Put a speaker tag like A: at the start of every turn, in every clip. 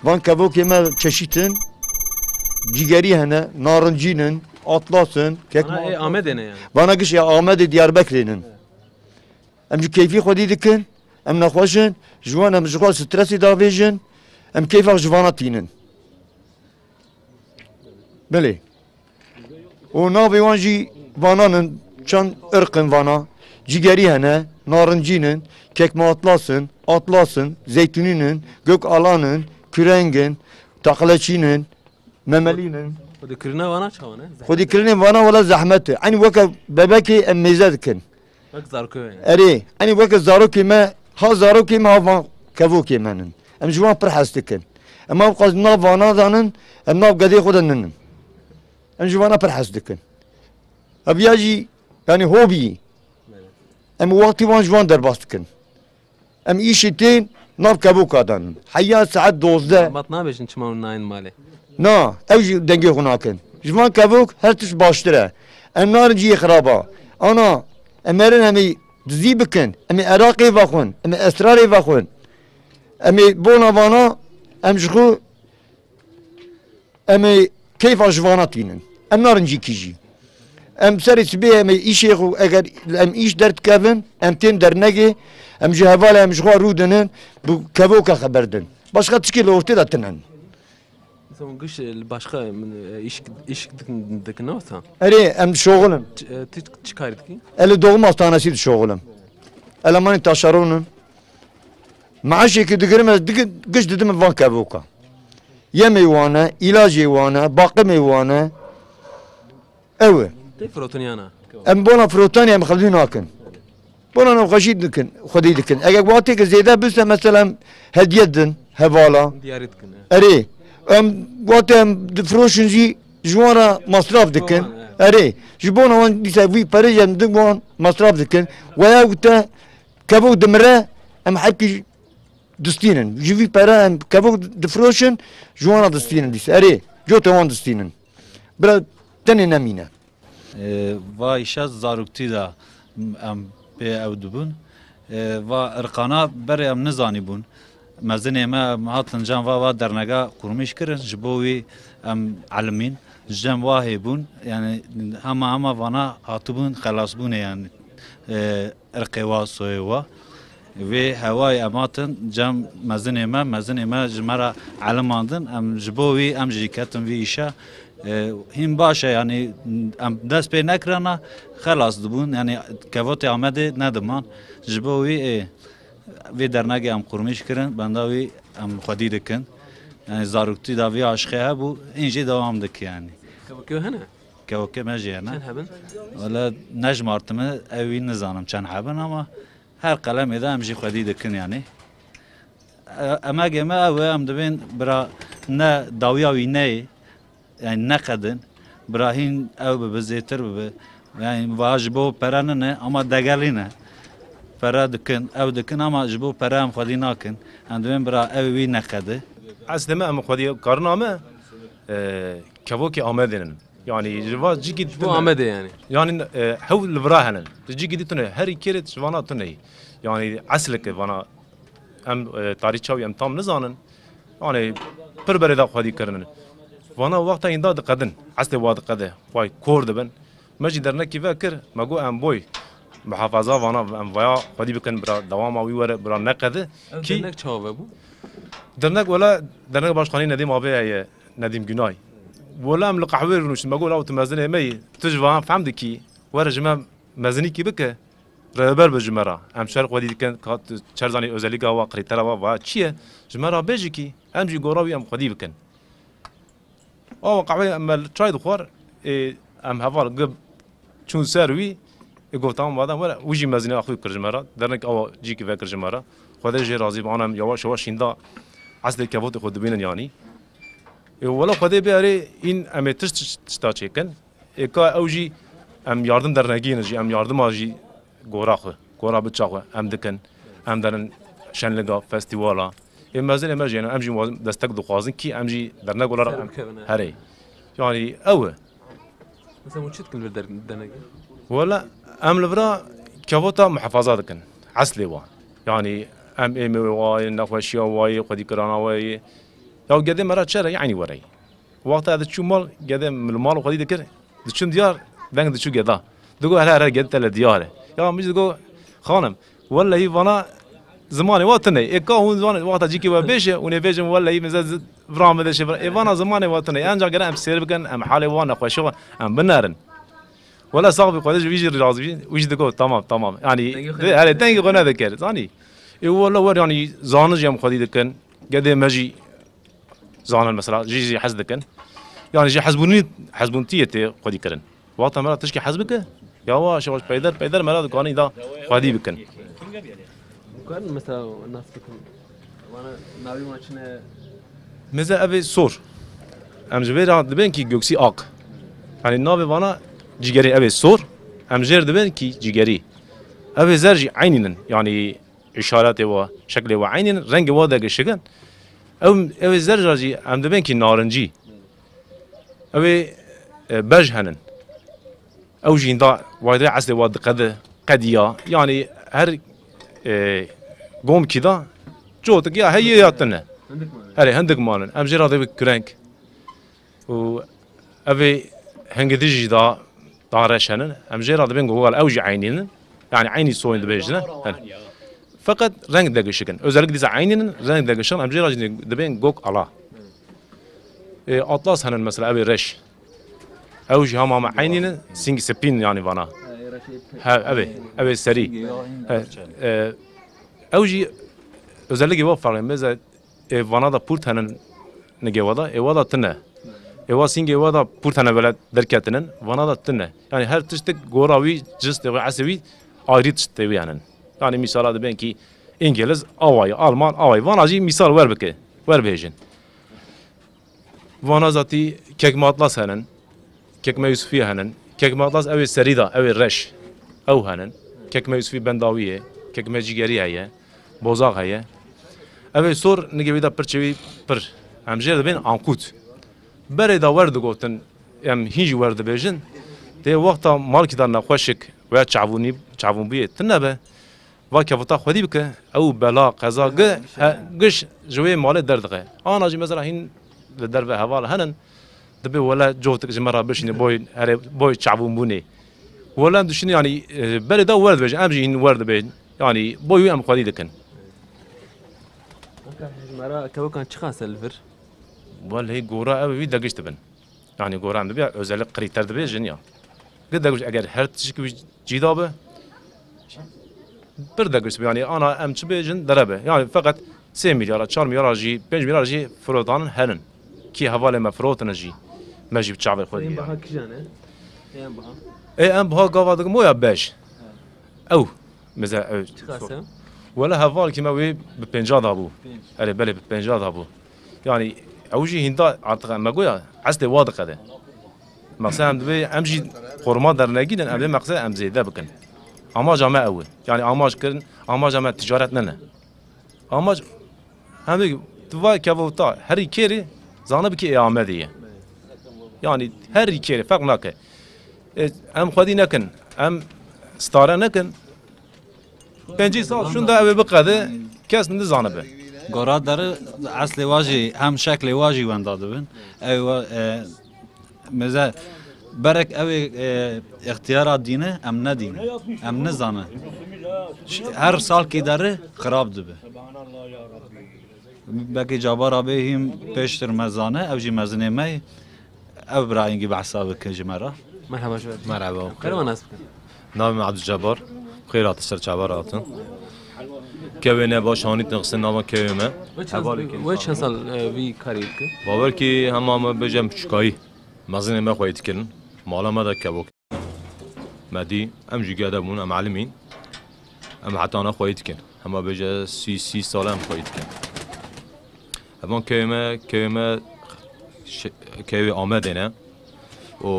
A: Van kevokê me çeşitin, cigerî hene, narincînin, atlasın,
B: Ana Amedê ne yani?
A: Vana giş ya Amedê Diyarbekir'in. Em ji keyfî xwedî dikin, em nexweşin, ji wan em ji xwe stresî davêjin, em keyfa ji vana tînin. Belê. û navê wan jî vananin çend irqin vana, cigerî hene, narincînin, kekme atlasın, zeytunînin, gök alanın, kürengin, taqleçînin, memelînin.
B: Xwedî kirina vana çawan e?
A: Xwedî kirinê vana wela zehmet e. Enî weke bebekê em mêze dikin.
B: Wek zarokê yani.
A: Erê, enî weke zarokê me, ha zarokê me ha van kevokê me nin. Em ji wan pir hez dikin. Em av qas nav vana danin, em nav gedê xwe de ninin. Em ji vana pir hez dikin. Eviya jî yani hobî. Em wextî wan ji wan derbas dikin. Em îşê tên nav kevoka danin. Heya saet 12.
B: Mat nabêjin çima hûn nayên malê.
A: Na, ew jî dengê xwe nakin. Ji van kevok her tiş baştir e. Em narin ciyê xiraba. Ana, em erin em ê dizî bikin. Em ê Iraqê vexwin. Em ê esrarê vexwin. Em ê bona vana, em ji xwe em ê keyfa ji vana tînin. Em narin cîkî jî. Em serê sibê em ê îşê xwe eger em îş derdikevin, em tên dernegê, em ji hevalê em ji xwe rûdinin, bu kevoka xeber din. Başka tişkî li ortê de tinin.
B: Mesela giş başka iş dikin olsa.
A: Erê em şoğulin.
B: Çıkar dikin.
A: Eli doğum hastanesî di şoğulin. Elemanî taşeronin. Maaşekî digirim ez giş didim van kevoka. Yemê wan e, ilacê wan e, baqimê wan e. Ew e.
B: Tê firotonyana.
A: Em bona firotanî em xelî nakin. Bona em xweşî dikin, xwedî dikin. Eger watêke zêde biste mesela em hediye din hevala.
B: Diyarî dikin.
A: Erê. Em watê em difiroşin jî ji wan re masraf dikin. Erê. Ji bona wan dîsa wî perê em din wan masraf dikin. Weya wite kevok dimire em hepkî distînin. Ji vî pere em kevok difiroşin ji wan re distînin dîsa. Erê. Cotê wan distînin. Bira tenê nemîne.
C: Va îşa zaroktî da em pê ew dibûn. Va irqana berê em nizanîbûn. Mezinê me hatin cem va dernega kurmîş kirin ji bo wî em elimîn. Ji cem wa hebûn yani hema vana hatibûn xelasbûnê yani irqê wa soyê wa. Vê hewayê em hatin cem mezinê me ji me re elimandin em ji bo wî em jî ketin vî îşe. Hîn baş e yani em dest pê nekirana xelas dibûn yani kevotê Amedê nediman ji bo wî vê dernegê em qurmîş kirin benda wî em xwedî dikin yani zaroktî da vê aşixê hebû hîn jî dewam dik yani.
B: Kevokê hene?
C: Kevokê me jî hene.
B: Çend hebin?
C: Wala nejmartime ew wî nizanim çend hebin ama her qelemê de em jî xwedî dikin yani. Emegê me ew e em dibên bira ne dawiya wî neyê yani neqedin bira hîn ew bibe zêtir bibe yani va ji bo pere nine ama degelî ne. Pere dikin, ew dikin ama ji bo pere em xwedî nakin. Em dibên bira ew wî neqedi.
D: Aslında em xwedî karin ama kevokê Amedê'nin. Yani jiva cîkî
B: Bu Amedê yani.
D: yani hew li vira henin. Cîkî dîtune herî kêrê ji vana tune. Yani esleke vana em tarî çaw em tam nizanin. Yani pir berê da xwedî kirinin. Vana wexta yên da diqedin. Eslê wa diqede. Vay kor dibin. Me jî dernekî ve kir. Me got em boy. Muhafaza vana em vaya xwedî bikin bira dewama wî were bira neqede.
B: Ki dernek çawa bu?
D: Dernek wala dernek başkanî Nedîm abi heye Nedîm Günay. Wala em li qehwê rûniştin me got ew tu mezinê me yî tu ji van fehm dikî were ji me mezinîkî bike rêber bi ji me re em şer xwedî dikin çer zanî özelîka wa qirîtera wa çi ye ji me re bêjikî em jî gora wî em xwedî bikin. Ava qehwê em çay dixwar em heval gib çûn ser wî gotam wada were wî jî mezinê xwe kir ji me re dernek awa cîkî vekir ji me re xwedê jê razî bi anam yawaş yawaş hînda eslê kevotê xwe dibînin yanî. Wala xwedê bêrê hîn em ê tişta çêkin ka ew jî em yardım dernegînin jî em yardıma jî gora xwe gora biça xwe em dikin em derin şenliga festîvala mezinê me jî em jî destek dixwazin kî em jî dernek wala herê yani ew e.
B: Mesela bu çi dikin bir dernekê?
D: Wala em li vira kevota muhefaza dikin eslê wa yani em êmê wayê nexweşiya wayê xwedîkirana wayê يا قدي مرات شرا يعني وري وقت هذا شو مال قدي من المال وخدي ذكر دشون ديار دنگ دشو قدا دقو هلا هلا قد تلا دياره يا مش دقو خانم ولا هي فانا زماني وطني إكا هون زمان وقت أجيكي وبيشه ونبيجم ولا هي مزاج فرام هذا شيء إيفانا زماني وطني أنا جا أم سير بكن أم حالي وانا خوشوا أم بنارن ولا صاحبي قديش بيجي رازي ويجي دقو تمام يعني هلا تاني قلنا ذكر ثاني والله ور يعني زانج يوم خدي ذكن قد ماجي زان مثلا جي حز ذكن يعني جي حزبونتي خدي كرن وقت مرة تشكي حزبك يا واش بيدر مرة قاني دا خدي بكن
B: كان مثلا الناس بكون وانا ناوي ما كنا
D: مثلا أبي صور أم جبير دبين كي جوكسي آق يعني نابي وانا جيجري أبي صور أم جير دبين كي جيجري أبي زرجي عينين يعني إشارات وشكل وعينين رنج واضح الشكل أو أبي زرجي أم دبين كي نارنجي أبي بجهنن أو جين دا وايد عسل واد قديا يعني هر قوم كذا جوتك يا هي ياتنا هري هندك مالن ام جرا دبي كرانك و ابي هنجديجي دا طارشن ام جرا دبين هو الاوج عينين يعني عيني سوين دبيجنا فقط رنگ دقشكن özellikle ديز عينين رنگ دقشن ام جرا دبين جوك الله اطلس هنن مثلا ابي رش اوج هم عينين سينج سبين يعني فانا ابي سري اوجي özellikle وفر مثلا vana da purt hanen negevada evada tine eva singe evada purt hanen böyle derketinin vana da tine yani her tiştek goravi cist ve asevi ayrı tiştek yani misal ben ki İngiliz avay Alman avay vanacı misal ver beke ver bejin vana zati kekme atlas hanen kekme Yusufi hanen kekme atlas ev serida ev reş ev hanen kekme Yusufi bendaviye kekme cigeri haye bozak haye أبي صور نجي بيدا برشوي بر هم جير بين عنقود بري دا ورد قوتن ام هيجي ورد بيجن ده وقتا مال كده نخوشك ويا تعبون بيه تنبه وكفتا خدي بك أو بلا قزا قش جوي مال دردقة أنا جي مثلا هين لدرب هوال هنن دبي ولا جوتك جمرة بشني بوي تعبون بوني ولا دشني يعني بري دا ورد بيجن أم جي ورد بيجن يعني بوي أم خدي دكن
B: مرا كوا كان شخص الفر
D: والله هي جورا أبي دقيش تبن يعني جورا عم بيع أزالق قريتر دبي جنيا قد دقيش أجر هرت شكوي جدابه بردقيش يعني أنا أم تبي جن دربه يعني فقط 3 مليار 4 مليار جي 5 مليار جي فروتان هنن كي هواله مفروتنا جي ما جيب شعب خودي
B: يعني بها كجانه يعني بها
D: إيه أم بها قاعد مويا باش أو مثلا
B: شخص
D: ولا هفال كما وي ببنجاد هبو أري بلي ببنجاد هبو يعني أوجي هندا عتق ما قويا عسل واضح هذا مثلا دبي أمجي خرما در نجيدن أبي مقصد أم زيدا بكن أما جامع أول يعني أما كرن أما جامع تجارة لنا أما هم توا كابوتا هري كيري زانه بكي إعامة يعني هري كيري فقط ناك أم خدي نكن أم ستاره نكن 5 سال شون ده بقعده کس نزانه به
C: گورا در اصل واجی هم شکل واجی ونداده بن او مثلا برک او اختیارات دینه ام ندینه ام نزانه هر سال کی داره خراب دبه بکی جابارا بهیم پیشتر مزانه او جی مزنه می او براینگی بحسابك جمرة
B: مرحبا شباب
E: مرحبا
B: خير وناس
E: نامي عبد الجبار خيرات السر جباراتن كوينه باش هاني تنقصن نام كويمه
B: وش حصل في كاريك
E: باور كي همام بجم شكاي مزنه ما خويت كن مالا ما دكبوك مدي ام جيغادمون ام معلمين ام حتى انا خويت كن هما بجا سي سالم خويت كن همان كويمه كوي آمدنه و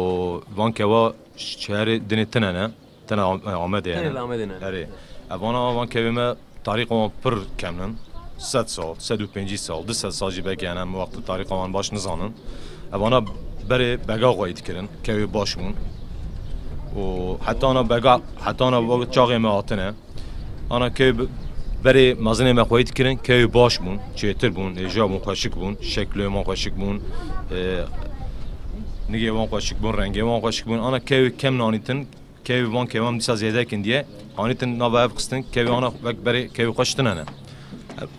E: وان كوا شهر دنيتنا تنا آمده
B: يعني آمدنه
E: آره اوانا وان كويمه تاریخ ما پر کمن 100 سال 150 سال 200 سال جی بگیرن وقت تاریخ ما باش نزانن اوانا بره بگا قاید کردن که باشمون و حتی انا بگا حتی انا وقت چاقی ما آتنه انا که برای مزنه ما خواهید کردن که باش بون چهتر بون اجا بون خوشک بون شکل ما خوشک بون نگه وان خوشک بون رنگه وان خوشک بون آن که کم نانیتن که وان که وان دیسا زیاده کندیه آنیتن نابه قستن که آن برای که خوشتن نه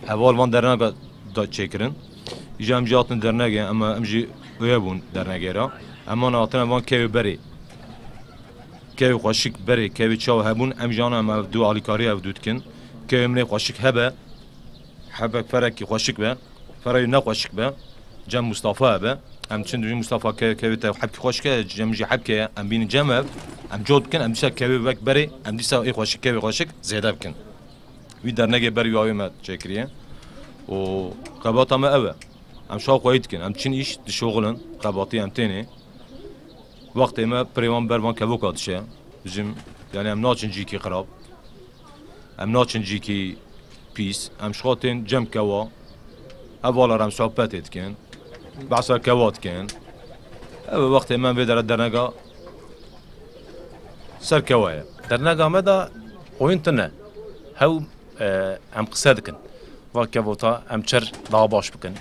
E: اول وان درنا داد چکرن ایجا امجاتن درنگه اما امجی ویابون درنگه را اما ناتن وان که برای که خوشک برای که چاو هبون امجانا ما دو علیکاری افدود کن که من خوشک هبه حبك فرق خوشك به فرق نه خوشك به جم مصطفى به ام چند مصطفى که تا حب خوشك جم جي حب که ام بين جمع ام جود کن ام دیسا که وک بری ام دیسا ای خوشك که خوشك زیاده بکن وی در نگه بری وای ما چکریه و قباطه ما اوه ام شاو قوید کن ام چین ایش شغلن قباطی ام تینه وقتی ما پریوان برمان که وکاتشه جم یعنی ام ناچن جی کی خراب ام ناچن جی کی پیس ام شخاتين جم كوا اولا رم صحبتت كن بعصا كوات كن او وقت من بدر درنگا سر كوايا
D: درنگا مدى وينتنا هو ام قصدكن وكبوتا ام چر داباش بكن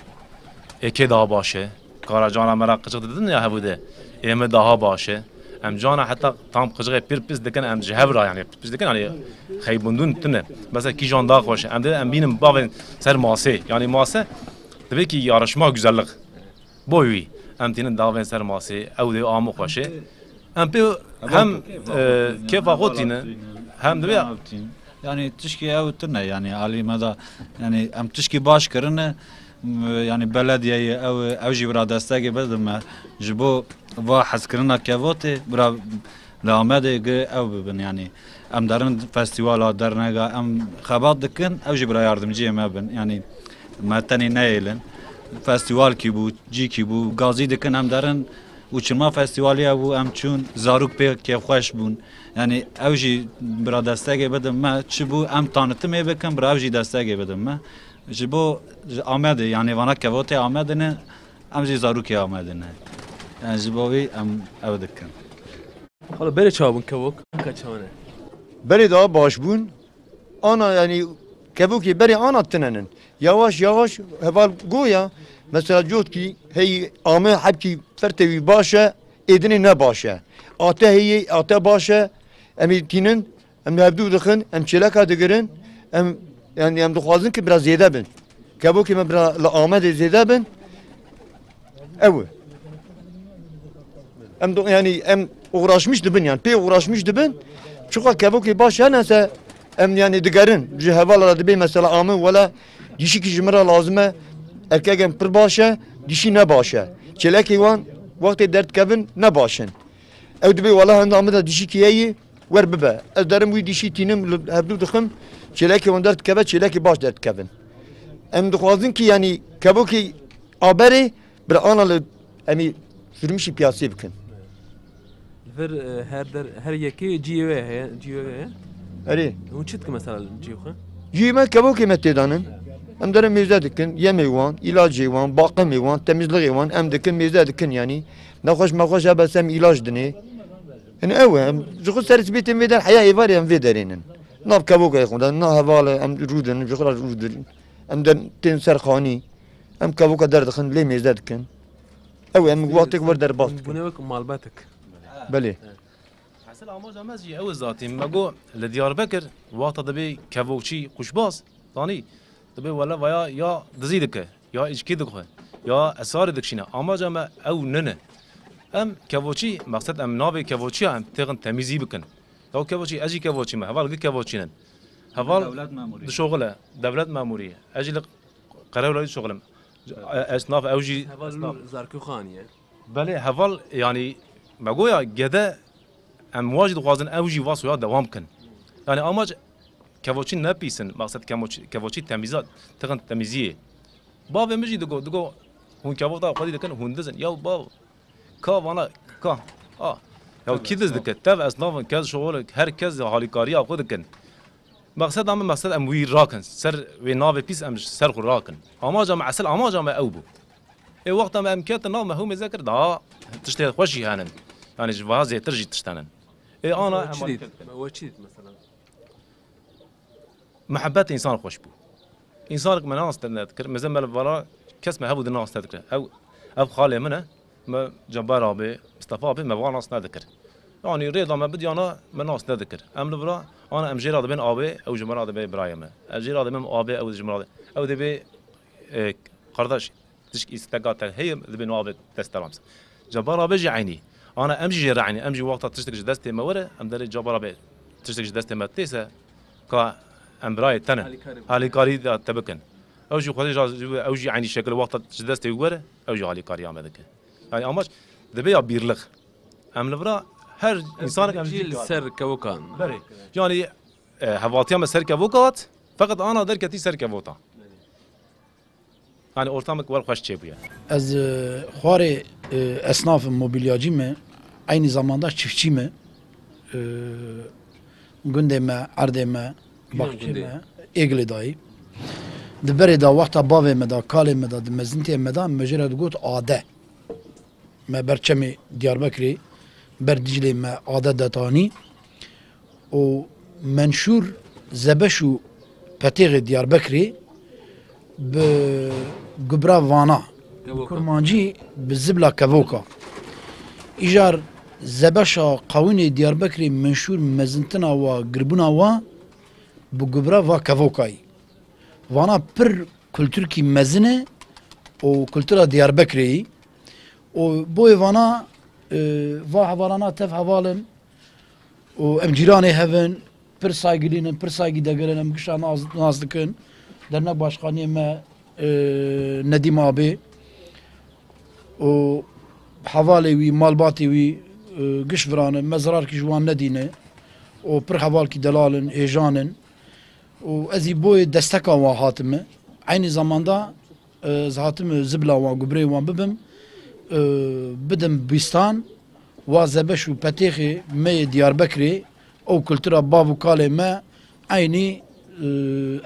D: اكي داباشه كاراجانا مراقجه ددن يا هبوده ام daha باشه ام جانا حتى tam قجغه بير بيس دكن ام جهبرا يعني بيس دكن يعني خيبوندون تنه مثلا كي جان داغ باشه ام ده ام بينم باغ سر ماسه يعني ماسه tabii ki yarışma güzellik boyu ام تين داغ سر ماسه او ده امو باشه ام بي هم كيف اغوتينه هم ده
C: يعني تشكي او تنه يعني علي مدى يعني ام تشكي باش كرنه يعني بلديه او جبرا دستاگه بدم جبو و حسكرنا كيفوتي برا لامده او ببن يعني ام دارن فستیوال درنگا ام خبات دكن او جبرا ياردمجي ما بن يعني ما تاني نايلن فستیوال کی بو جی کی بو غازی دكن ام دارن وچما فستیوالی ابو ام چون زاروک به که خوش بون يعني او جي برا دستاگه بدم ما چبو ام تانتم بكن برا او جي دستاگه بدم ما جبو آمده يعني وانا كواتي آمده نه ام جي زاروكي آمده نه يعني جبوي ام او دكن
B: حالا بری چابون کوک کچانه
A: بری دا باش بون انا يعني كبوكي بري انا تننن يواش يواش هبال قويا مثلا جوتكي هي آمه حبكي فرتوي باشا ادني نباشا آتا هي آتا باشا امي تينن ام هبدو دخن ام چلكا دقرن ام يعني ام دخوازن كي برا زيادة بن كبوكي ما برا لآمد زيادة بن اوه ام دو يعني ام uğraşmış dibin yani pek uğraşmış dibin çünkü kebuki baş neyse em yani digerin cihavalara dibi mesela amı vela dişi ki jimra lazıme erkeğin pır başa dişi ne başa çeleki van vakti dert kevin ne başın ev dibi vela hem amı da dişi kiyeyi ver bibe ez derim bu dişi tinim hebdu dıkım çeleki van dert keve çeleki baş dert kevin em dixwazin ki yani kebuki aberi bir analı emi sürmüşi piyasaya bikin
B: ver her yeki ciwe he ciwe
A: eri
B: هو تشتك مثلا جيوخه
A: Cime kebuki mettedanın. Em derim mevze dikin, yemeği van, ilacı van, bakımı van, temizliği van, em dikin mevze dikin yani. Nakhoş makhoş abesem ilaç dini. Yani ev, jukul servis bitim veder, hayal var ya vederinin. Nab kebuki yakundan, na havalı, em rudin, jukul rudin. Em de ten serkhani, em kebuka derdikin, le mevze dikin. Ev, em vaktik var der bast.
B: Bu ne vak malbatık
A: Beli.
D: حسن آماج مزجي أو ذاتي مجو لديار بكر وقت دبي كفوشي قشباز ثاني دبي ولا ويا يا دزيدك يا إجكي دكه يا أسار دكشينا آماج ما أو ننه أم كفوشي مقصد أم نابي كفوشي أم تغن تميزي بكن لو كفوشي أجي كفوشي ما هفال غير كفوشينن هفال شغله دولة مأمورية أجي لك قرار ولا شغلهم أصناف أوجي
B: زاركو خانية
D: بله هفال يعني مجويا جدا ام واجد غازن اوجي واسو دوام كن يعني اماج كفوشي نبيسن مقصد كفوشي تميزات تغن تميزيه باب مجي دغو هون كفوتا قدي دكن هوندزن يا باب كا وانا كا يا كيدز دك تاب اصناف كاز شغل herkes هاليكاريا خدكن مقصد ام مقصد ام وي راكن سر وي نافي بيس ام سر راكن اماج مع سل اماج ما اوبو اي وقت ما امكانت نو ما هو مذاكر دا تشتي خوشي هانن يعني جواز ترجي تشتانن اي انا
B: وشيت مثلا
D: محبت انسان خوش بو انسانك من ناس تذكر مثلا مال فلا كاس ما هبو الناس تذكر او خالي منه ما جبار ابي مصطفى ابي ما بغى ناس نذكر يعني رضا ما بدي انا من ناس نذكر ام لبرا انا ام جيراد بين ابي او جمراد بين ابراهيم جيراد بين ابي او جمراد او دبي قرداش تشكي استقات هي بين ابي تستلمس جبار ابي عيني انا امشي جرعني امشي وقت تشتكي دستي ما ورا ام دري جبار ابي تشتكي دستي ما تيسا كا ام براي تنا هالي كاري تبكن او جو خدي او جي عيني شكل وقت دستي ورا او جو هالي كاري امدك يعني اماش دبي بيرلخ ام لبرا هر انسان
B: جيل سر كوكان
D: بري يعني هواتيام سر كوكات فقط انا دركتي سر كوتا يعني ortamık var hoş çebiyor.
F: از خوار اصناف موبیلیاجی می aynı zamanda çiftçi mi günde mi arde mi bakçı mi egli dayı diberi da vakta bave mi da kale mi da mezinti mi da mecret gut ade me berçemi Diyarbakır'ı berdicili me ade detani o menşur zebeşu peteği Diyarbakır'ı be gubra vana kurmancı be zibla kevoka ijar zebeşa kavuni Diyarbakır'ı menşur mezintina ve girbuna ve bu gubra ve kevokayı vana pir kültür ki mezine o kültüra Diyarbakır'ı o boy vana ve havalana tef havalın o emcirane hevin pir saygılının pir saygı degelenin gışa nazlıkın dernek başkanıyım Nedim abi o havale wî malbatê wî giş viranın mezrar ki jwan nedîne o pir heval ki delalin êjanin û ez ê boyê desteka wan hatime aynı zamanda ez hatime zibla wan gubrê wan bibim bidim bîstan wa zebeş û petêxê me yê Diyarbakırê ew kultura bav û kalê me aynî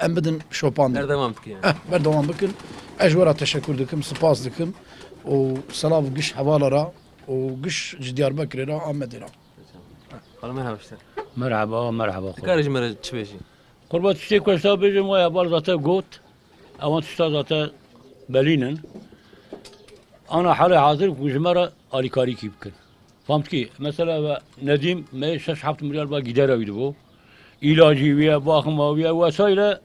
F: em bidin şopan
B: devam dikin
F: berdewam bikin ez wera teşekkür dikim spas dikim o salav giş havalara o giş Diyarbakır'a ra Ahmet'e
B: خلاص مرحبا اشتر
G: مرحبا مرحبا
B: تكارج مرة تشبيشي
G: قربت تشتي كوشتا بيجم ويا بار ذاته قوت او تشتا ذاته بلينن انا حالي حاضر وجمرة الي كاري كي بكن فهمت كي مثلا نديم ما 6 مليار با gider بو علاجي ويا باخما ويا وسائل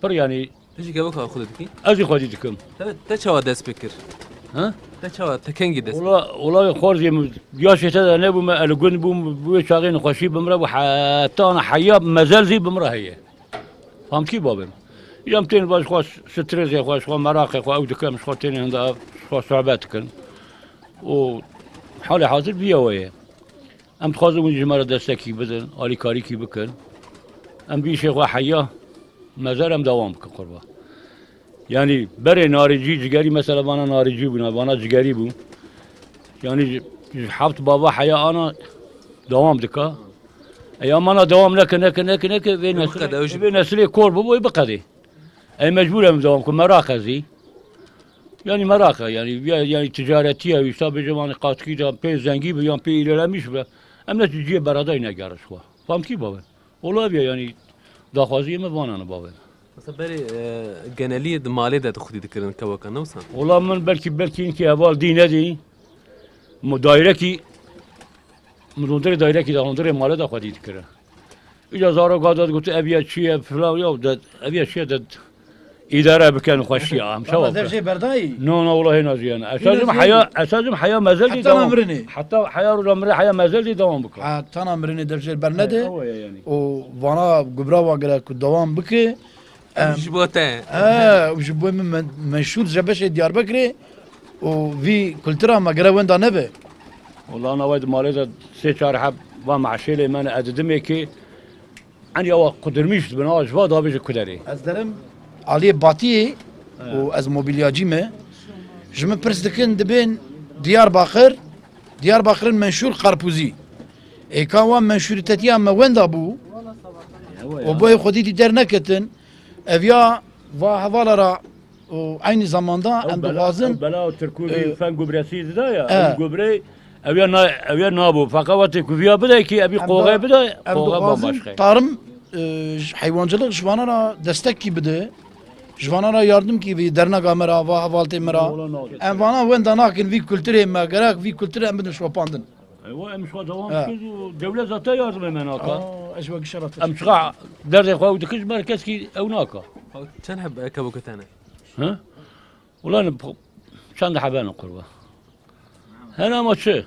G: بر يعني
B: تجي قبلك خذتكي
G: ازي خديتكم
B: تشوا داس بكر
G: ها
B: تشوا تكنجي داس
G: والله خورزي يا شتا انا بما الجن بو شاغين خوشي بمره وحتى انا حيا مازال زي بمره هي فهمت كي بابا يوم تين باش خوش ستريز يا خوش مراقي خو او دكم خو تين عند خو صعوباتكن و حالي حاضر بيا ويا ام تخازو من جمره دستكي بدل الي كاري كي بكن ام بي شيخ حيا مازال ام دوام قربا يعني بري نارجي جگري مثلا انا نارجي بنا انا جگري بو يعني حبت بابا حيا انا دوام دكا ايام انا دوام نك بين نسلي كور بابا بقدي اي مجبور ام دوام كم مراكزي يعني مراكه يعني تجارتيه ويشاب جمان قاتكي دا بي زنگي بيان بي الهمش ام نتيجه براداي نگارش خو فهم كي بابا والله يعني داخوازي ما بانانا بابا
B: مثلا بري جنالية مالي ده تخدي ذكرن كوكا نوصل
G: والله من بلكي انك هبال دي ندي دايركي مدير دايركي ده هندري مالي ده خدي ذكرن اجا زارو قادت قلت ابي شيء فلان يا ود ابي شيء ده اداره بكان خوشي ام شو
F: هذا شيء برداي
G: نو والله هنا زين اساسم حياه ما زال
F: حتى انا مرني
G: حتى حياه ولا حياه ما زال دوام بك
F: حتى انا مرني درجه برنده وانا قبرا واقرا دوام بك
B: جبوته
F: وجبوا من منشور جبش دياربكر وفي كولترا ما قرا وين نبه
G: والله انا وايد مالي سي شهر حب ومع شيلي ما انا ادمي كي عندي او قدرميش بناج فاض بيجي كدري
F: ازدرم علي باتي واز موبيلياجي ما جم برس دكن دبين ديار باخر منشور قربوزي اي كان منشور تتيا ما وين دابو وبوي خديتي درنكتن evya ve havalara aynı zamanda hem de bazın
G: bela Türkçe fen gübresi de ya gübre evya nabu fakat kuviya bile ki abi qoğay bile qoğay başka
F: tarım hayvancılık jvanana destek ki bide. Jvanana yardım ki bir dernek amera va havalte mera. Envana wen danakin vi kültüre me gerek vi kültüre em bidin şopandın.
G: Ewa em şu devam ediyor. Devlet zaten yardım hemen aka.
F: Eşbek şarat.
G: Em şqa derdi خو دكش مركز كي او ناكا.
B: كان حب كابوك ثاني
G: ها؟ والله انا شان حبان قربه. هنا ما شي.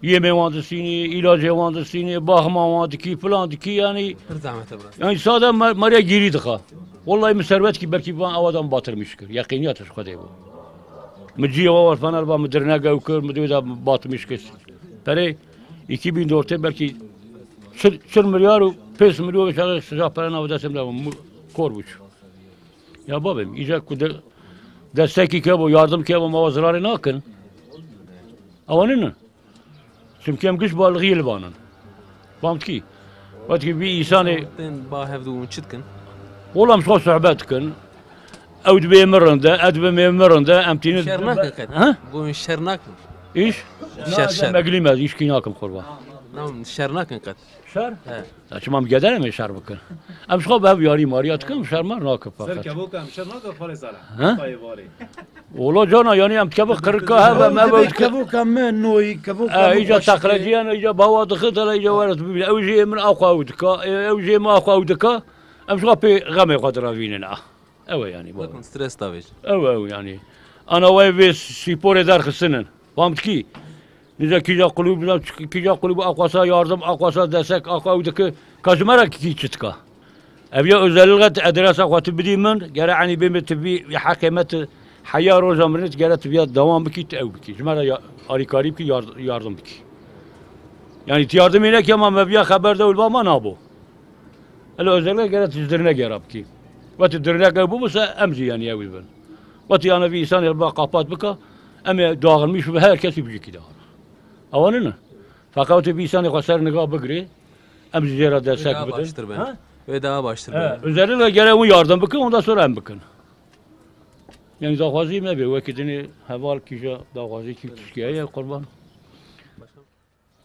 G: Yeme vandısını, ilacı vandısını, bakma vandiki, falan diki yani.
B: زعمت برا
G: Yani sadece Maria geri dıka. Vallahi müservet ki belki ben avadan batırmışkır. Yakiniyat şu kadar bu. Meciye var falan var müdürüne gavkır, müdürü de batmışkır. Peri 2004'te belki 4 milyar 5 milyon şahı sıcak paranın avdasım da korbuç. Ya babam iyice kudu destek ki bu yardım ki bu mavazları ne akın? Avanın. Çünkü hem güç balığı yılbanın. Famt ki. Vakti bir insanı
B: تين با هفدو ونشتكن
G: والله مش صعباتكن او دبي مرنده ادبي مرنده امتين
B: شرناك قد
G: ها
B: بو شرناك
G: ايش؟
B: شر.
G: ما قلي ما ايش كيناكم قربا
B: نعم شرناك قد
G: شر؟
B: اه
G: شو ما مقدر ما شر بكن ام شخو باب ياري مارياتكم شر ما راكب
D: سر
G: فقط
D: كبوك ام شر ناقه فالي صالح
G: ها؟
D: طيب واري
G: والله جانا يعني ام تكبر قرقا هذا ما بود
F: Kavuk amme noy kavuk.
G: اجا تقليديا اجا بوا دخلت اجا ورد او جي من اقوى ودكا او جي ما اقوى ودكا ام شخو بي غمي قدر فينا او يعني بابا
B: لكن ستريس تافيج
G: او يعني انا واي سيبور دار خسنن فهمت كي نزا كيجا قلوب اقواسا yardım اقواسا destek اقوادك كاجمرا كي تشتكا ابي ازلغت ادراسا قوت بدي من يعني بمتبي حكمت حياه روزا مرنت قالت بيا دوام بكي او بكي جمرا اري قريب كي yardım بكي يعني yardım ile ki ama mebya haber de ulba ma nabo alo özellikle قالت تزدرنا قراب كي وتدرنا قبو بس امزي يعني اوي بن وتي انا في انسان يربى قاپات بك اما داغلمش به herkes يبجي كده اولنا فقط bir insan خسر نگاه بگیری ام زیرا destek
B: daha
G: بدن
B: baştır ben ve daha baştır ben
G: özellikle gereği yardım bakın ondan sonra em bakın yani dağvazı mı be vakitini haval kişi dağvazı ki Türkiye'ye kurban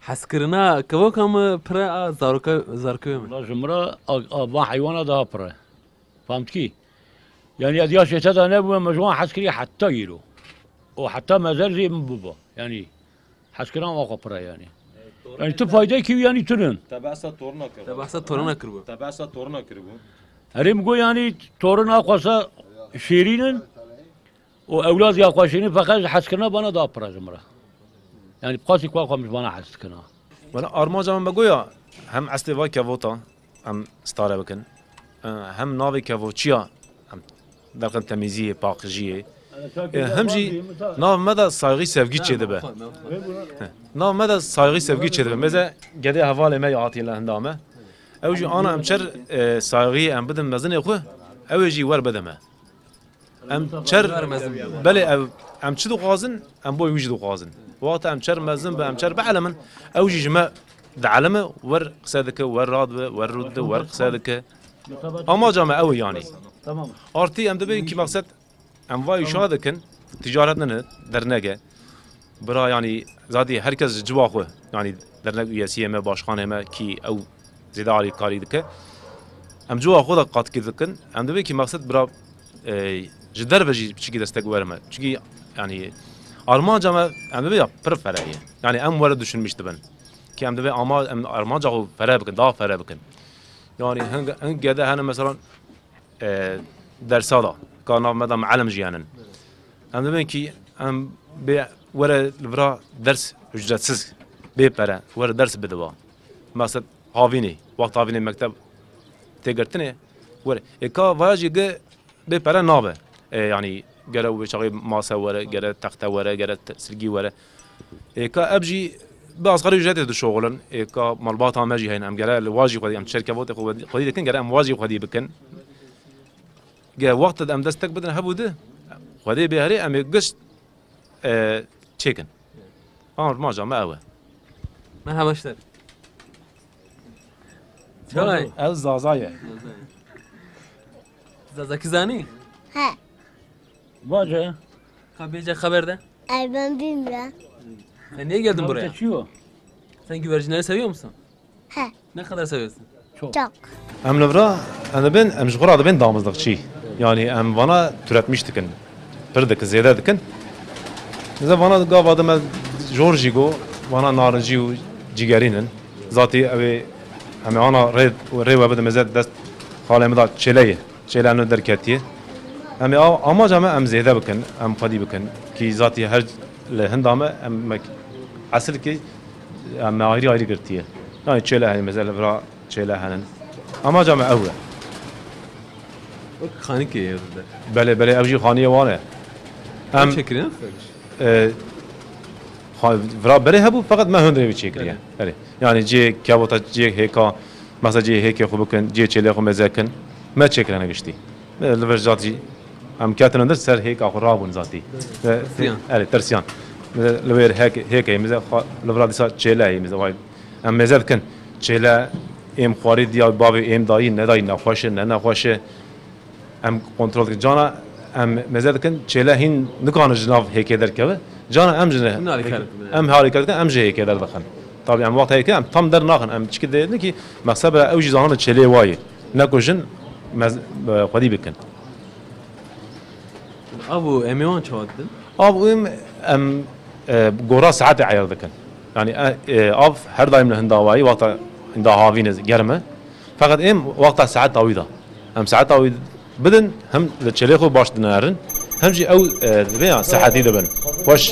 B: حسكرنا كبوك هم برا زاركا زاركا
G: lazımra ba hayvana daha para فهمت كي يعني اديا شتا ده نبو مجموعه عسكريه حتى يلو وحتى ما زال زي من بابا يعني حسكران واقع برا يعني يعني تو فايده كي يعني تنن
E: تبعسا تورنا كربو
B: تبعسا تورنا كربو
E: تبعسا تورنا كربو
G: هرم جو يعني تورن اقوسا شيرينن واولاد يا شيرين فقط حسكرنا بنا دا برا زمره يعني بقاسي كوا مش بنا حسكرنا
D: وانا ارماجا من بقويا هم استوا كافوتا هم ستاره بكن هم ناوي كافوتشيا هم دلقن تميزيه باقجيه هم جي ناو مدى صايغي سفجي تشي دبه ناو مدى صايغي سفجي تشي دبه مزه قدي هفالي ما يعطي له هندامه او جي انا امشر صايغي ام بدم مزن اخو او جي ور بدمه ام شر بلي ام تشدو قازن ام بو يوجدو قازن وقت ام شر مزن ام شر بعلمن او جي جما دعلمه ور قصادك ور راد ور رد ور قصادك اما جامع قوي يعني
G: تمام
D: ارتي ام دبي كي مقصد ام واي شادكن تجارتنا درنگه برا يعني زادي هركز جواخو يعني درنگ ياسيه ما باشخانه ما كي او زيد علي كاري دك ام جواخو دا قات كدكن ام دبي كي مقصد برا جدر بجي بشكي دستك ورما بشكي يعني ارمان جما ام دبي بر فرعيه يعني ام ورد düşünmüş دبن كي ام دبي اما ارمان جاو فرع بكن دا فرع بكن يعني هن قدا هنا مثلا درسادا كان مدى معلم جيانن ام دبن كي ام بي ورا لبرا درس ücretsiz بي para ورا درس بدوا مثلا هافيني وقت هافيني مكتب تقرتني ورا اكا واجي بي para نابه يعني قالوا بشغي ماسه ورا قال تخته ورا قال سلقي ورا اكا ابجي باصغر جديد شغلا اكا مالباطا ماجي هين ام قال واجي قدي ام شركه فوت قدي كان قال ام واجي قدي بكن جا وقت ام دستك بدنا هبو ده قدي بهري ام قشت تشيكن ما جا ما هو
B: مرحبا اشتر شاي
D: الزازايه
B: زازاكي زاني
H: ها
G: واجه
B: خبيجه خبر ده
H: ay ben bilmiyorum.
B: Sen niye geldin buraya?
G: Çiyo.
B: Sen güvercinleri seviyor musun?
H: He
B: Ne kadar seviyorsun?
H: çok.
D: ام لورا انا بين ام جغرا بين دامزدق شي يعني ام وانا ترتمش تكن بردك زياده تكن اذا وانا قاف هذا جورجيغو وانا نارنجي وجيجارينن ذاتي ابي ام انا ري وبدا مزاد دست خاله مدار شليه شيله انه دركاتيه ام اما جامع ام زياده بكن ام قدي بكن كي ذاتي هر لهندامه ام اصل كي ام ايري قرتيه يعني شيله هاي مثلا برا شيله هنن اما جامع اول
B: خاني كي
D: بله ابجي خانيه وانا
B: ام شكرا
D: فرا بره هبو فقط ما هندري بشكل يعني جي كابوتا جي هيكا مثلا جي هيك خو بكن جي تشيله خو مزاكن ما تشكل انا قشتي الفرجاتي ام كاتن اندر سر هيك اخو رابون ذاتي ترسيان لوير هيك مثلا لفرادي صار تشيله هي مثلا ام مزاد كن تشيله ام خواري ديال بابي ام داي نداي نخوش نخوش ام كنترول جانا ام مزاد كن تشيله هين نكون جناف هيك دركبه جانا ام جنه ام هاري كان ام جي هيك در دخن طبعا ام وقت هيك ام تم در ناخن ام تشكي نكي مقصبه او جي زانه تشيله واي نكوجن قدي بكن
B: ابو اميوان شوادن
D: ابو ام غورا ساعات عيار دكن يعني اب هر دايم هنداواي وقت عندها هافين جرمه فقط ام وقت ساعات طويله ام ساعات طويله بدن هم لتشليخو باش دنارن هم جي او بيان ساعتي دبن وش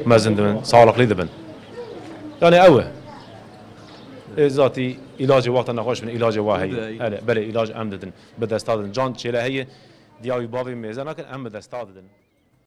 D: مازن دبن صالح لي دبن يعني اوه ذاتي علاج وقت نخوش من علاج واهي بله علاج ام ددن بدستادن جان تشيله هي دياوي بابي ميزان لكن ام بدستادن